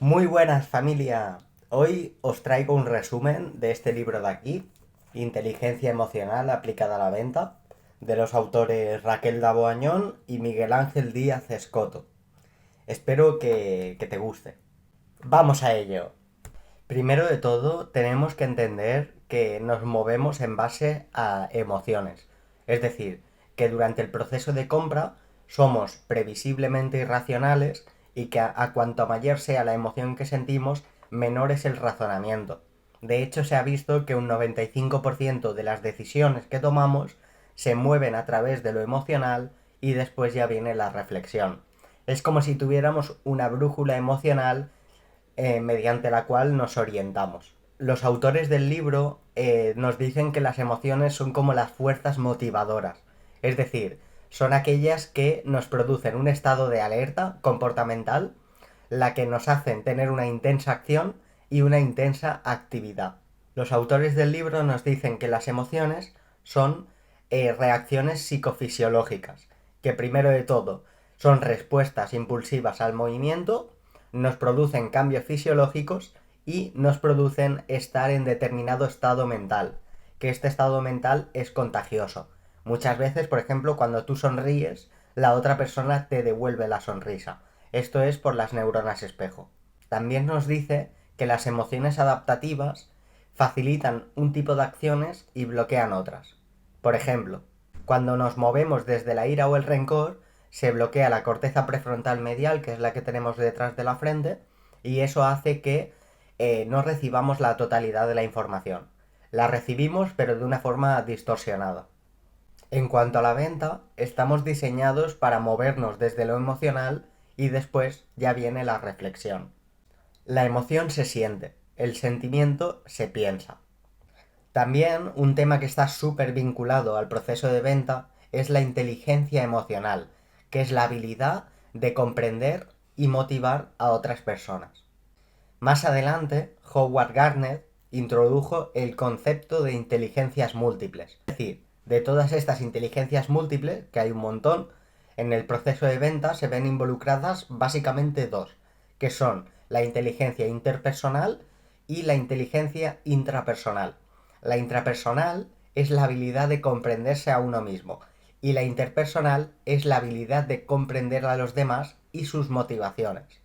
Muy buenas familia. Hoy os traigo un resumen de este libro de aquí, Inteligencia emocional aplicada a la venta, de los autores Raquel Daboañón y Miguel Ángel Díaz Escoto. Espero que te guste. Vamos a ello. Primero de todo, tenemos que entender que nos movemos en base a emociones. Es decir, que durante el proceso de compra somos previsiblemente irracionales y que a cuanto mayor sea la emoción que sentimos, menor es el razonamiento. De hecho, se ha visto que un 95% de las decisiones que tomamos se mueven a través de lo emocional y después ya viene la reflexión. Es como si tuviéramos una brújula emocional mediante la cual nos orientamos. Los autores del libro nos dicen que las emociones son como las fuerzas motivadoras, es decir, son aquellas que nos producen un estado de alerta comportamental, la que nos hacen tener una intensa acción y una intensa actividad. Los autores del libro nos dicen que las emociones son reacciones psicofisiológicas, que primero de todo son respuestas impulsivas al movimiento, nos producen cambios fisiológicos y nos producen estar en determinado estado mental, que este estado mental es contagioso. Muchas veces, por ejemplo, cuando tú sonríes, la otra persona te devuelve la sonrisa. Esto es por las neuronas espejo. También nos dice que las emociones adaptativas facilitan un tipo de acciones y bloquean otras. Por ejemplo, cuando nos movemos desde la ira o el rencor, se bloquea la corteza prefrontal medial, que es la que tenemos detrás de la frente, y eso hace que no recibamos la totalidad de la información. La recibimos, pero de una forma distorsionada. En cuanto a la venta, estamos diseñados para movernos desde lo emocional y después ya viene la reflexión. La emoción se siente, el sentimiento se piensa. También un tema que está súper vinculado al proceso de venta es la inteligencia emocional, que es la habilidad de comprender y motivar a otras personas. Más adelante, Howard Gardner introdujo el concepto de inteligencias múltiples. Es decir, de todas estas inteligencias múltiples, que hay un montón, en el proceso de venta se ven involucradas básicamente dos, que son la inteligencia interpersonal y la inteligencia intrapersonal. La intrapersonal es la habilidad de comprenderse a uno mismo y la interpersonal es la habilidad de comprender a los demás y sus motivaciones.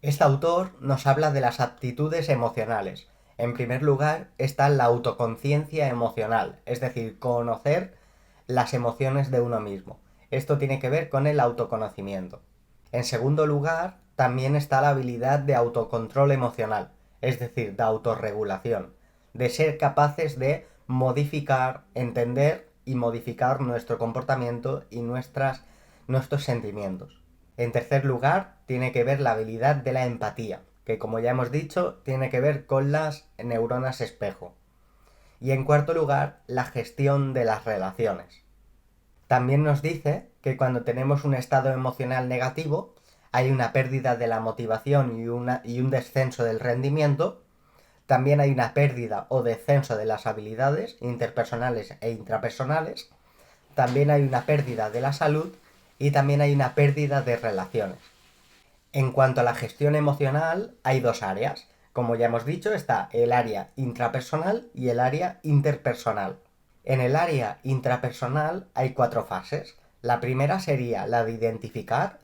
Este autor nos habla de las aptitudes emocionales. En primer lugar está la autoconciencia emocional, es decir, conocer las emociones de uno mismo. Esto tiene que ver con el autoconocimiento. En segundo lugar, también está la habilidad de autocontrol emocional, es decir, de autorregulación, de ser capaces de modificar, entender y modificar nuestro comportamiento y nuestros sentimientos. En tercer lugar, tiene que ver la habilidad de la empatía, que como ya hemos dicho, tiene que ver con las neuronas espejo. Y en cuarto lugar, la gestión de las relaciones. También nos dice que cuando tenemos un estado emocional negativo, hay una pérdida de la motivación y un descenso del rendimiento. También hay una pérdida o descenso de las habilidades interpersonales e intrapersonales. También hay una pérdida de la salud y también hay una pérdida de relaciones. En cuanto a la gestión emocional, hay dos áreas. Como ya hemos dicho, está el área intrapersonal y el área interpersonal. En el área intrapersonal hay cuatro fases. La primera sería la de identificar,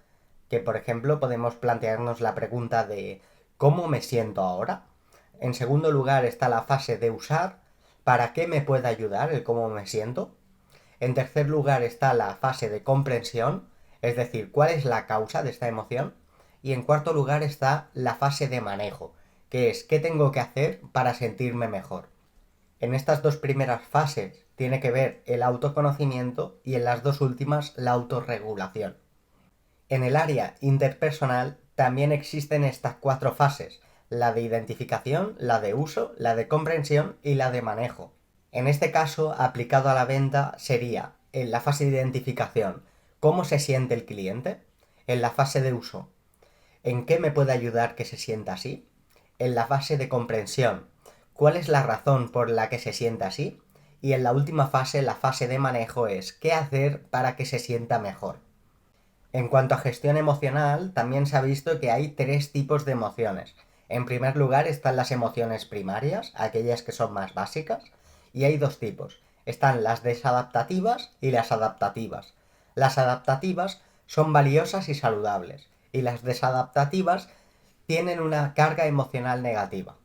que por ejemplo podemos plantearnos la pregunta de ¿cómo me siento ahora? En segundo lugar está la fase de usar, ¿para qué me puede ayudar el cómo me siento? En tercer lugar está la fase de comprensión, es decir, cuál es la causa de esta emoción. Y en cuarto lugar está la fase de manejo, que es qué tengo que hacer para sentirme mejor. En estas dos primeras fases tiene que ver el autoconocimiento y en las dos últimas la autorregulación. En el área interpersonal también existen estas cuatro fases, la de identificación, la de uso, la de comprensión y la de manejo. En este caso, aplicado a la venta, sería en la fase de identificación, ¿cómo se siente el cliente? En la fase de uso, ¿en qué me puede ayudar que se sienta así? En la fase de comprensión, ¿cuál es la razón por la que se sienta así? Y en la última fase, la fase de manejo es ¿qué hacer para que se sienta mejor? En cuanto a gestión emocional, también se ha visto que hay tres tipos de emociones. En primer lugar están las emociones primarias, aquellas que son más básicas, y hay dos tipos. Están las desadaptativas y las adaptativas. Las adaptativas son valiosas y saludables, y las desadaptativas tienen una carga emocional negativa.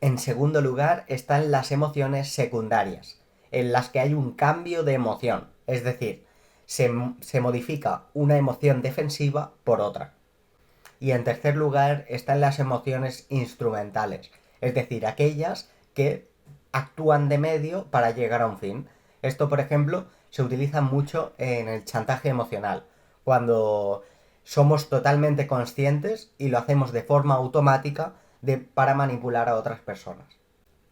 En segundo lugar están las emociones secundarias, en las que hay un cambio de emoción, es decir, se modifica una emoción defensiva por otra. Y en tercer lugar están las emociones instrumentales, es decir, aquellas que actúan de medio para llegar a un fin. Esto, por ejemplo, se utiliza mucho en el chantaje emocional, cuando somos totalmente conscientes y lo hacemos de forma automática para manipular a otras personas.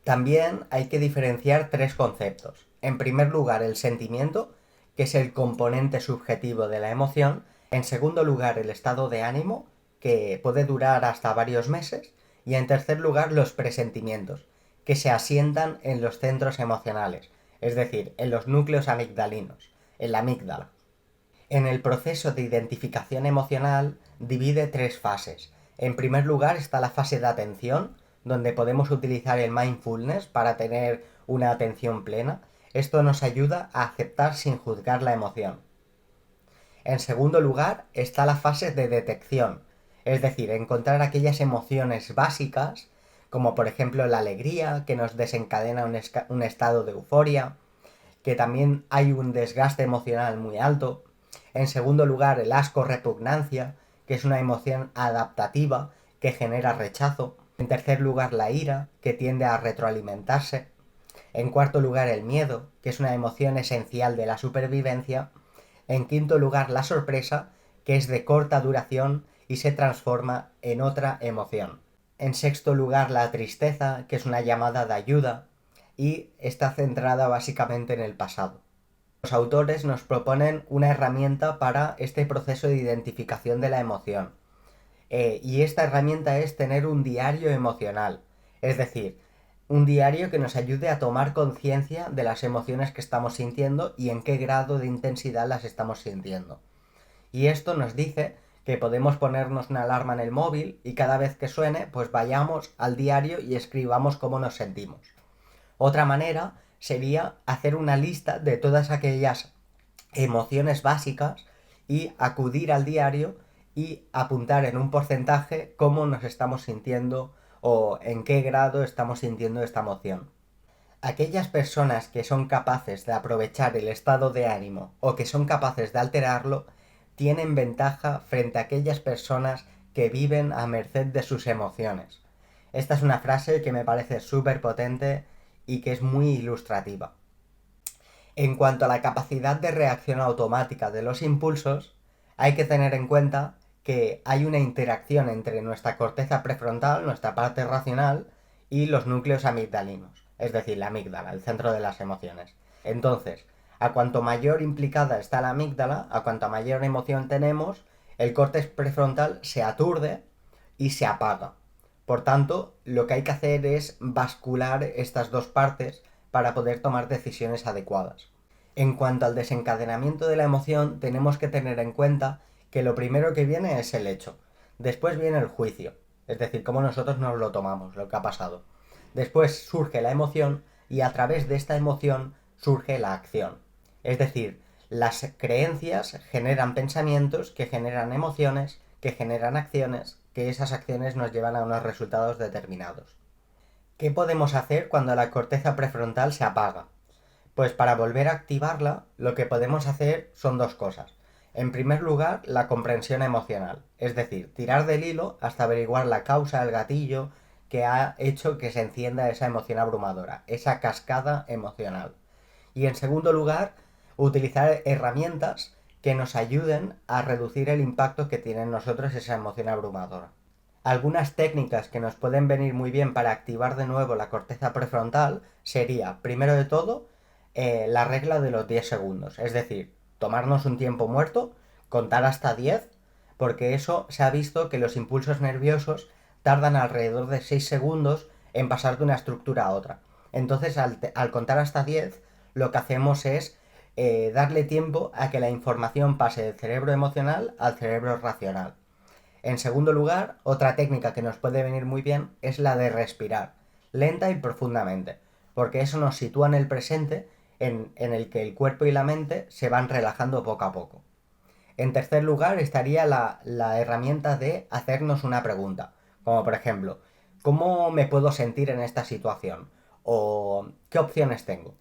También hay que diferenciar tres conceptos. En primer lugar, el sentimiento, que es el componente subjetivo de la emoción. En segundo lugar, el estado de ánimo, que puede durar hasta varios meses. Y en tercer lugar, los presentimientos, que se asientan en los centros emocionales, es decir, en los núcleos amigdalinos, en la amígdala. En el proceso de identificación emocional divide tres fases. En primer lugar está la fase de atención, donde podemos utilizar el mindfulness para tener una atención plena. Esto nos ayuda a aceptar sin juzgar la emoción. En segundo lugar está la fase de detección, es decir, encontrar aquellas emociones básicas, como por ejemplo la alegría, que nos desencadena un estado de euforia, que también hay un desgaste emocional muy alto. En segundo lugar, el asco-repugnancia, que es una emoción adaptativa que genera rechazo. En tercer lugar, la ira, que tiende a retroalimentarse. En cuarto lugar, el miedo, que es una emoción esencial de la supervivencia. En quinto lugar, la sorpresa, que es de corta duración y se transforma en otra emoción. En sexto lugar, la tristeza, que es una llamada de ayuda y está centrada básicamente en el pasado. Los autores nos proponen una herramienta para este proceso de identificación de la emoción. Y esta herramienta es tener un diario emocional. Es decir, un diario que nos ayude a tomar conciencia de las emociones que estamos sintiendo y en qué grado de intensidad las estamos sintiendo. Y esto nos dice que podemos ponernos una alarma en el móvil y cada vez que suene, pues vayamos al diario y escribamos cómo nos sentimos. Otra manera sería hacer una lista de todas aquellas emociones básicas y acudir al diario y apuntar en un porcentaje cómo nos estamos sintiendo o en qué grado estamos sintiendo esta emoción. Aquellas personas que son capaces de aprovechar el estado de ánimo o que son capaces de alterarlo tienen ventaja frente a aquellas personas que viven a merced de sus emociones. Esta es una frase que me parece súper potente y que es muy ilustrativa. En cuanto a la capacidad de reacción automática de los impulsos, hay que tener en cuenta que hay una interacción entre nuestra corteza prefrontal, nuestra parte racional, y los núcleos amigdalinos, es decir, la amígdala, el centro de las emociones. Entonces, a cuanto mayor implicada está la amígdala, a cuanto mayor emoción tenemos, el córtex prefrontal se aturde y se apaga. Por tanto, lo que hay que hacer es bascular estas dos partes para poder tomar decisiones adecuadas. En cuanto al desencadenamiento de la emoción, tenemos que tener en cuenta que lo primero que viene es el hecho. Después viene el juicio, es decir, cómo nosotros nos lo tomamos, lo que ha pasado. Después surge la emoción y a través de esta emoción surge la acción. Es decir, las creencias generan pensamientos que generan emociones, que generan acciones, que esas acciones nos llevan a unos resultados determinados. ¿Qué podemos hacer cuando la corteza prefrontal se apaga? Pues para volver a activarla, lo que podemos hacer son dos cosas. En primer lugar, la comprensión emocional, es decir, tirar del hilo hasta averiguar la causa, el gatillo que ha hecho que se encienda esa emoción abrumadora, esa cascada emocional. Y en segundo lugar, utilizar herramientas que nos ayuden a reducir el impacto que tiene en nosotros esa emoción abrumadora. Algunas técnicas que nos pueden venir muy bien para activar de nuevo la corteza prefrontal sería, primero de todo, la regla de los 10 segundos. Es decir, tomarnos un tiempo muerto, contar hasta 10, porque eso se ha visto que los impulsos nerviosos tardan alrededor de 6 segundos en pasar de una estructura a otra. Entonces, al contar hasta 10, lo que hacemos es darle tiempo a que la información pase del cerebro emocional al cerebro racional. En segundo lugar, otra técnica que nos puede venir muy bien es la de respirar, lenta y profundamente, porque eso nos sitúa en el presente en el que el cuerpo y la mente se van relajando poco a poco. En tercer lugar estaría la herramienta de hacernos una pregunta, como por ejemplo, ¿cómo me puedo sentir en esta situación? ¿O qué opciones tengo?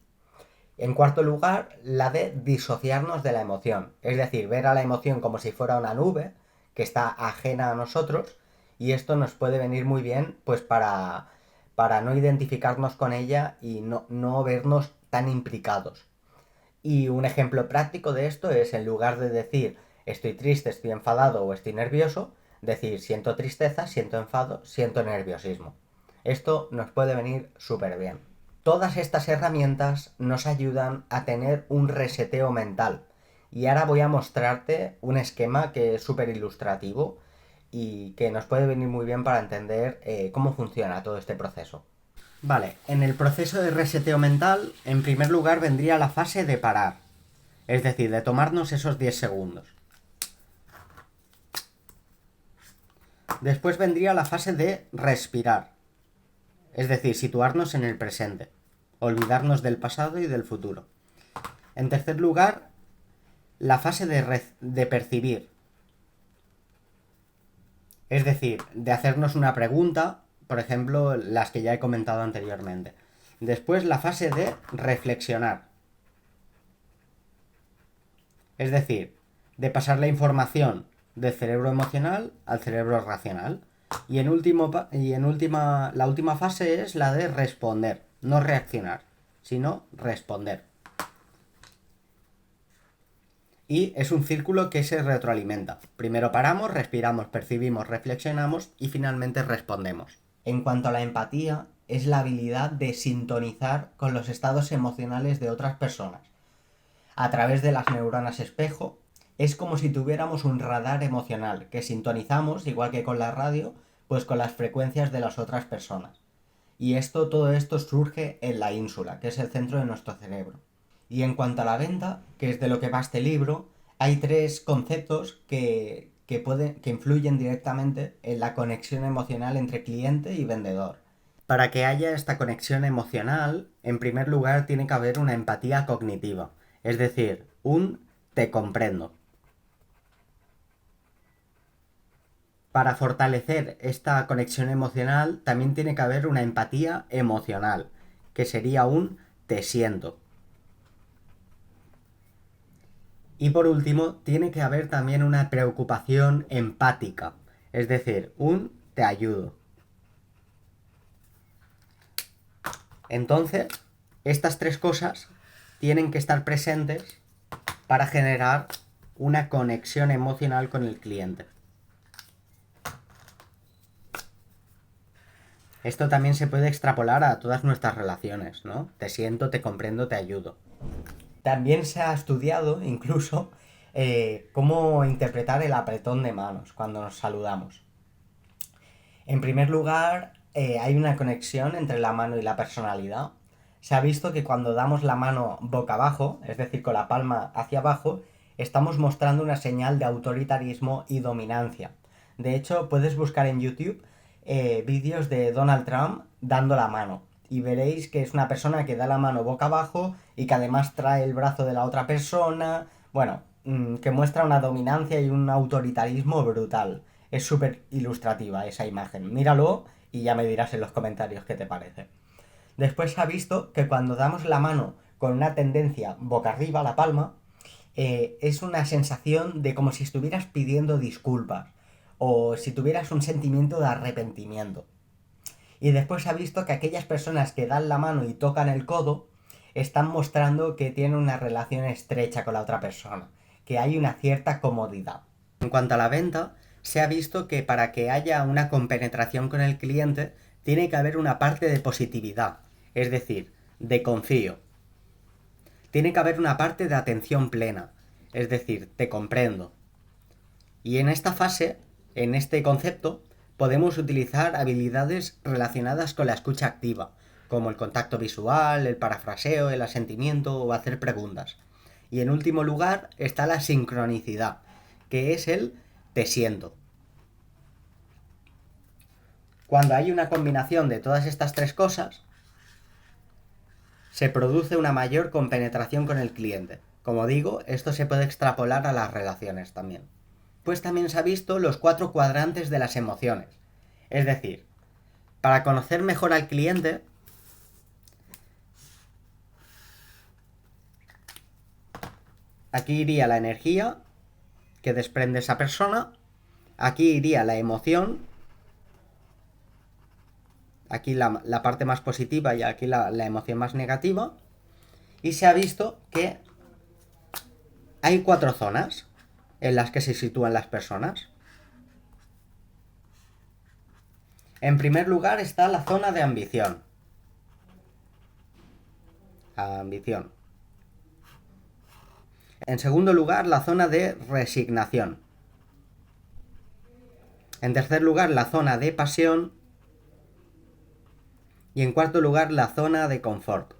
En cuarto lugar, la de disociarnos de la emoción, es decir, ver a la emoción como si fuera una nube que está ajena a nosotros, y esto nos puede venir muy bien pues para no identificarnos con ella y no vernos tan implicados. Y un ejemplo práctico de esto es, en lugar de decir estoy triste, estoy enfadado o estoy nervioso, decir siento tristeza, siento enfado, siento nerviosismo. Esto nos puede venir súper bien. Todas estas herramientas nos ayudan a tener un reseteo mental. Y ahora voy a mostrarte un esquema que es súper ilustrativo y que nos puede venir muy bien para entender cómo funciona todo este proceso. Vale, en el proceso de reseteo mental, en primer lugar vendría la fase de parar. Es decir, de tomarnos esos 10 segundos. Después vendría la fase de respirar. Es decir, situarnos en el presente. Olvidarnos del pasado y del futuro. En tercer lugar, la fase de percibir. Es decir, de hacernos una pregunta, por ejemplo, las que ya he comentado anteriormente. Después, la fase de reflexionar. Es decir, de pasar la información del cerebro emocional al cerebro racional. Y la última fase es la de responder, no reaccionar, sino responder. Y es un círculo que se retroalimenta. Primero paramos, respiramos, percibimos, reflexionamos y finalmente respondemos. En cuanto a la empatía, es la habilidad de sintonizar con los estados emocionales de otras personas. A través de las neuronas espejo, es como si tuviéramos un radar emocional que sintonizamos, igual que con la radio, pues con las frecuencias de las otras personas. Y todo esto surge en la ínsula, que es el centro de nuestro cerebro. Y en cuanto a la venta, que es de lo que va este libro, hay 3 conceptos que influyen directamente en la conexión emocional entre cliente y vendedor. Para que haya esta conexión emocional, en primer lugar tiene que haber una empatía cognitiva, es decir, un te comprendo. Para fortalecer esta conexión emocional también tiene que haber una empatía emocional, que sería un te siento. Y por último, tiene que haber también una preocupación empática, es decir, un te ayudo. Entonces, estas 3 cosas tienen que estar presentes para generar una conexión emocional con el cliente. Esto también se puede extrapolar a todas nuestras relaciones, ¿no? Te siento, te comprendo, te ayudo. También se ha estudiado incluso cómo interpretar el apretón de manos cuando nos saludamos. En primer lugar, hay una conexión entre la mano y la personalidad. Se ha visto que cuando damos la mano boca abajo, es decir, con la palma hacia abajo, estamos mostrando una señal de autoritarismo y dominancia. De hecho, puedes buscar en YouTube vídeos de Donald Trump dando la mano y veréis que es una persona que da la mano boca abajo y que además trae el brazo de la otra persona, bueno, que muestra una dominancia y un autoritarismo brutal. Es súper ilustrativa esa imagen. Míralo y ya me dirás en los comentarios qué te parece. Después se ha visto que cuando damos la mano con una tendencia boca arriba, la palma, es una sensación de como si estuvieras pidiendo disculpas o si tuvieras un sentimiento de arrepentimiento. Y después se ha visto que aquellas personas que dan la mano y tocan el codo están mostrando que tienen una relación estrecha con la otra persona, que hay una cierta comodidad. En cuanto a la venta, se ha visto que para que haya una compenetración con el cliente tiene que haber una parte de positividad, es decir, de confío. Tiene que haber una parte de atención plena, es decir, te comprendo. Y en esta fase, en este concepto, podemos utilizar habilidades relacionadas con la escucha activa, como el contacto visual, el parafraseo, el asentimiento o hacer preguntas. Y en último lugar está la sincronicidad, que es el te siento. Cuando hay una combinación de todas estas tres cosas, se produce una mayor compenetración con el cliente. Como digo, esto se puede extrapolar a las relaciones también. Pues también se ha visto los 4 cuadrantes de las emociones. Es decir, para conocer mejor al cliente, aquí iría la energía que desprende esa persona, aquí iría la emoción, aquí la parte más positiva y aquí la emoción más negativa, y se ha visto que hay 4 zonas en las que se sitúan las personas. En primer lugar está la zona de ambición. Ambición. En segundo lugar, la zona de resignación. En tercer lugar, la zona de pasión. Y en cuarto lugar, la zona de confort.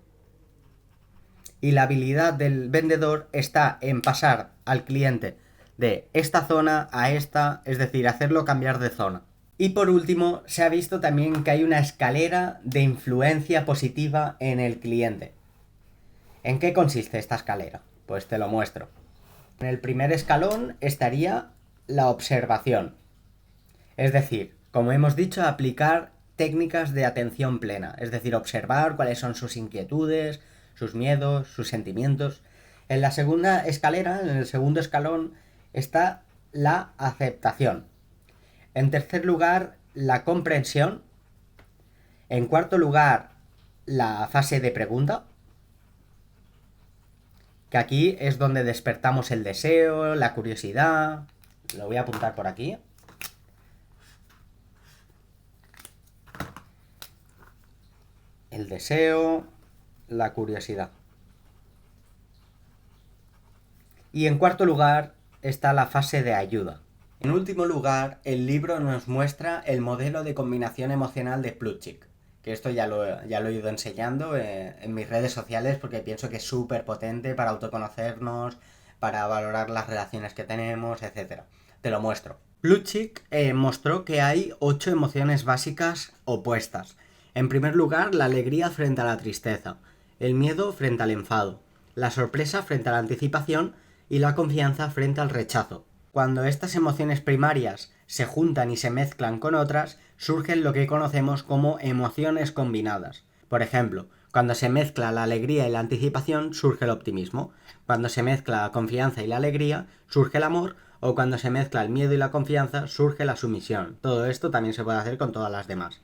Y la habilidad del vendedor está en pasar al cliente de esta zona a esta, es decir, hacerlo cambiar de zona. Y por último, se ha visto también que hay una escalera de influencia positiva en el cliente. ¿En qué consiste esta escalera? Pues te lo muestro. En el primer escalón estaría la observación. Es decir, como hemos dicho, aplicar técnicas de atención plena. Es decir, observar cuáles son sus inquietudes, sus miedos, sus sentimientos. En la segunda escalera, en el segundo escalón, está la aceptación. En tercer lugar, la comprensión. En cuarto lugar, la fase de pregunta, que aquí es donde despertamos el deseo, la curiosidad. Lo voy a apuntar por aquí. El deseo, la curiosidad. Y en cuarto lugar está la fase de ayuda. En último lugar, el libro nos muestra el modelo de combinación emocional de Plutchik, que esto ya lo he ido enseñando en mis redes sociales porque pienso que es súper potente para autoconocernos, para valorar las relaciones que tenemos, etc. Te lo muestro. Plutchik mostró que hay 8 emociones básicas opuestas. En primer lugar, la alegría frente a la tristeza, el miedo frente al enfado, la sorpresa frente a la anticipación y la confianza frente al rechazo. Cuando estas emociones primarias se juntan y se mezclan con otras, surgen lo que conocemos como emociones combinadas. Por ejemplo, cuando se mezcla la alegría y la anticipación, surge el optimismo. Cuando se mezcla la confianza y la alegría, surge el amor. O cuando se mezcla el miedo y la confianza, surge la sumisión. Todo esto también se puede hacer con todas las demás.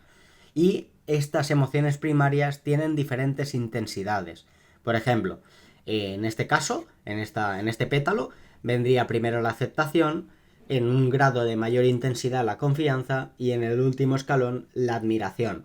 Y estas emociones primarias tienen diferentes intensidades. Por ejemplo, en este caso, en este pétalo, vendría primero la aceptación, en un grado de mayor intensidad la confianza y en el último escalón la admiración.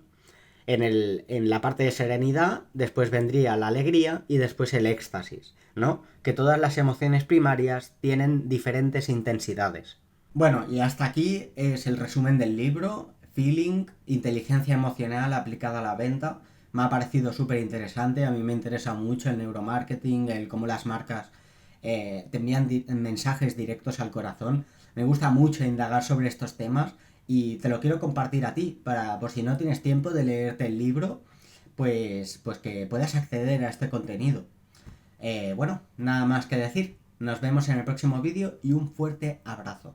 En la parte de serenidad, después vendría la alegría y después el éxtasis, ¿no? Que todas las emociones primarias tienen diferentes intensidades. Bueno, y hasta aquí es el resumen del libro, Feeling, inteligencia emocional aplicada a la venta. Me ha parecido súper interesante, a mí me interesa mucho el neuromarketing, el cómo las marcas te envían mensajes directos al corazón. Me gusta mucho indagar sobre estos temas y te lo quiero compartir a ti, por si no tienes tiempo de leerte el libro, pues que puedas acceder a este contenido. Bueno, nada más que decir. Nos vemos en el próximo vídeo y un fuerte abrazo.